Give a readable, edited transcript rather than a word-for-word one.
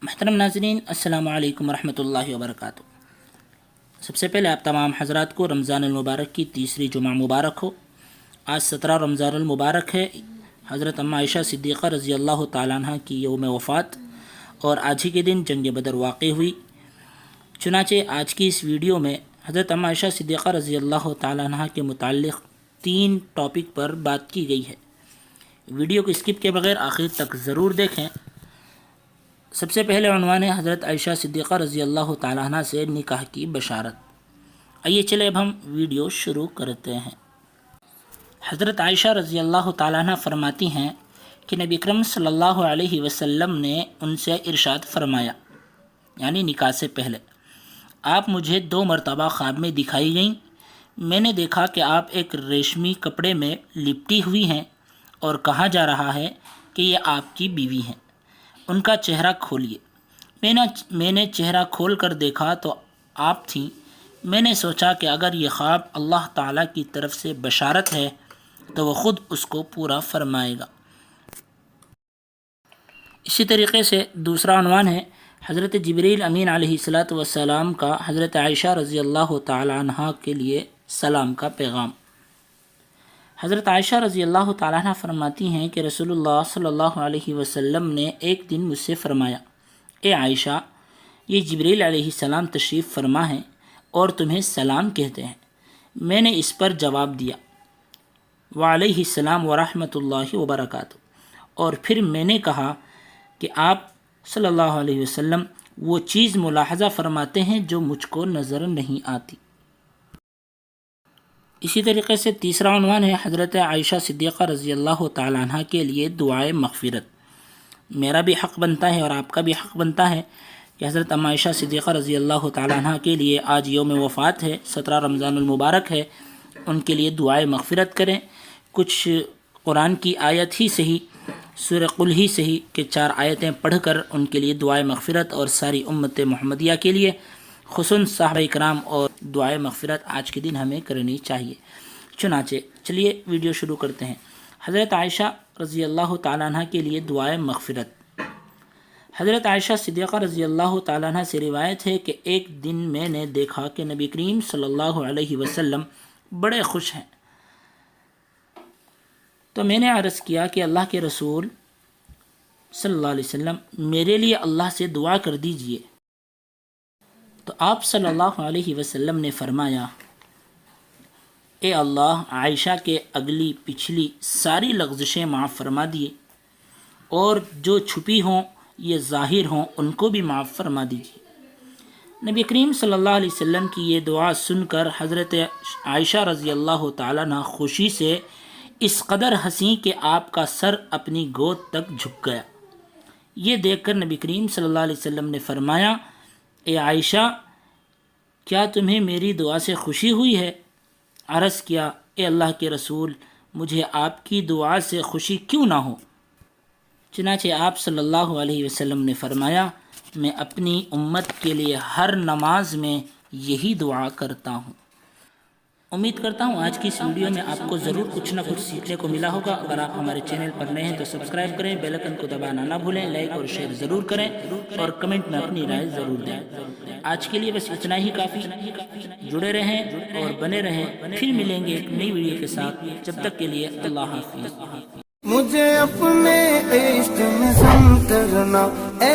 محترم ناظرین، السلام علیکم ورحمۃ اللہ وبرکاتہ۔ سب سے پہلے آپ تمام حضرات کو رمضان المبارک کی تیسری جمعہ مبارک ہو۔ آج 17 رمضان المبارک ہے، حضرت اماں عائشہ صدیقہ رضی اللہ تعالیٰ عنہ کی یوم وفات، اور آج ہی کے دن جنگ بدر واقع ہوئی۔ چنانچہ آج کی اس ویڈیو میں حضرت اماں عائشہ صدیقہ رضی اللہ تعالیٰ عنہ کے متعلق 3 ٹاپک پر بات کی گئی ہے۔ ویڈیو کو اسکپ کے بغیر آخر تک ضرور دیکھیں۔ سب سے پہلے عنوان ہے حضرت عائشہ صدیقہ رضی اللہ تعالیٰ عنہ سے نکاح کی بشارت۔ آئیے چلے اب ہم ویڈیو شروع کرتے ہیں۔ حضرت عائشہ رضی اللہ تعالیٰ عنہ فرماتی ہیں کہ نبی اکرم صلی اللہ علیہ وسلم نے ان سے ارشاد فرمایا، یعنی نکاح سے پہلے، آپ مجھے 2 مرتبہ خواب میں دکھائی گئیں۔ میں نے دیکھا کہ آپ ایک ریشمی کپڑے میں لپٹی ہوئی ہیں اور کہا جا رہا ہے کہ یہ آپ کی بیوی ہیں۔ ان کا چہرہ کھولیے۔ میں نے چہرہ کھول کر دیکھا تو آپ تھیں۔ میں نے سوچا کہ اگر یہ خواب اللہ تعالیٰ کی طرف سے بشارت ہے تو وہ خود اس کو پورا فرمائے گا۔ اسی طریقے سے دوسرا عنوان ہے حضرت جبریل امین علیہ السلام کا حضرت عائشہ رضی اللہ تعالیٰ عنہ کے لیے سلام کا پیغام۔ حضرت عائشہ رضی اللہ تعالیٰ عنہ فرماتی ہیں کہ رسول اللہ صلی اللہ علیہ وسلم نے ایک دن مجھ سے فرمایا، اے عائشہ، یہ جبریل علیہ السلام تشریف فرما ہیں اور تمہیں سلام کہتے ہیں۔ میں نے اس پر جواب دیا، وعلیہ السلام ورحمۃ اللہ وبرکاتہ، اور پھر میں نے کہا کہ آپ صلی اللہ علیہ وسلم وہ چیز ملاحظہ فرماتے ہیں جو مجھ کو نظر نہیں آتی۔ اسی طریقے سے تیسرا عنوان ہے حضرت عائشہ صدیقہ رضی اللہ تعالیٰ عنہ کے لیے دعائے مغفرت۔ میرا بھی حق بنتا ہے اور آپ کا بھی حق بنتا ہے کہ حضرت اماں عائشہ صدیقہ رضی اللہ تعالیٰ عنہ کے لیے آج یوم وفات ہے، 17 رمضان المبارک ہے، ان کے لیے دعائے مغفرت کریں۔ کچھ قرآن کی آیت ہی صحیح، سورہ قل ہی صحیح کہ 4 آیتیں پڑھ کر ان کے لیے دعائے مغفرت اور ساری امت محمدیہ کے لیے خصوصاً صحابہ کرام اور دعائے مغفرت آج کے دن ہمیں کرنی چاہیے۔ چنانچہ چلیے ویڈیو شروع کرتے ہیں۔ حضرت عائشہ رضی اللہ تعالیٰ عنہ کے لیے دعائے مغفرت۔ حضرت عائشہ صدیقہ رضی اللہ تعالیٰ عنہ سے روایت ہے کہ ایک دن میں نے دیکھا کہ نبی کریم صلی اللہ علیہ وسلم بڑے خوش ہیں، تو میں نے عرض کیا کہ اللہ کے رسول صلی اللہ علیہ وسلم میرے لیے اللہ سے دعا کر دیجئے۔ تو آپ صلی اللہ علیہ وسلم نے فرمایا، اے اللہ، عائشہ کے اگلی پچھلی ساری لغزشیں معاف فرما دیے، اور جو چھپی ہوں یہ ظاہر ہوں ان کو بھی معاف فرما دیجیے۔ نبی کریم صلی اللہ علیہ وسلم کی یہ دعا سن کر حضرت عائشہ رضی اللہ تعالیٰ عنہ خوشی سے اس قدر ہنسی کہ آپ کا سر اپنی گود تک جھک گیا۔ یہ دیکھ کر نبی کریم صلی اللہ علیہ وسلم نے فرمایا، اے عائشہ، کیا تمہیں میری دعا سے خوشی ہوئی ہے؟ عرض کیا، اے اللہ کے رسول، مجھے آپ کی دعا سے خوشی کیوں نہ ہو؟ چنانچہ آپ صلی اللہ علیہ وسلم نے فرمایا، میں اپنی امت کے لیے ہر نماز میں یہی دعا کرتا ہوں۔ امید کرتا ہوں آج کی اس ویڈیو میں آپ کو ضرور کچھ نہ کچھ سیکھنے کو ملا ہوگا۔ اگر آپ ہمارے چینل پر نئے ہیں تو سبسکرائب کریں، بیل آئیکن کو دبانا نہ بھولیں، لائک اور شیئر ضرور کریں اور کمنٹ میں اپنی رائے ضرور دیں۔ آج کے لیے بس اتنا ہی کافی۔ جڑے رہیں اور بنے رہیں، پھر ملیں گے ایک نئی ویڈیو کے ساتھ۔ جب تک کے لیے اللہ حافظ۔ مجھے اپنے عشق میں سم کرنا اے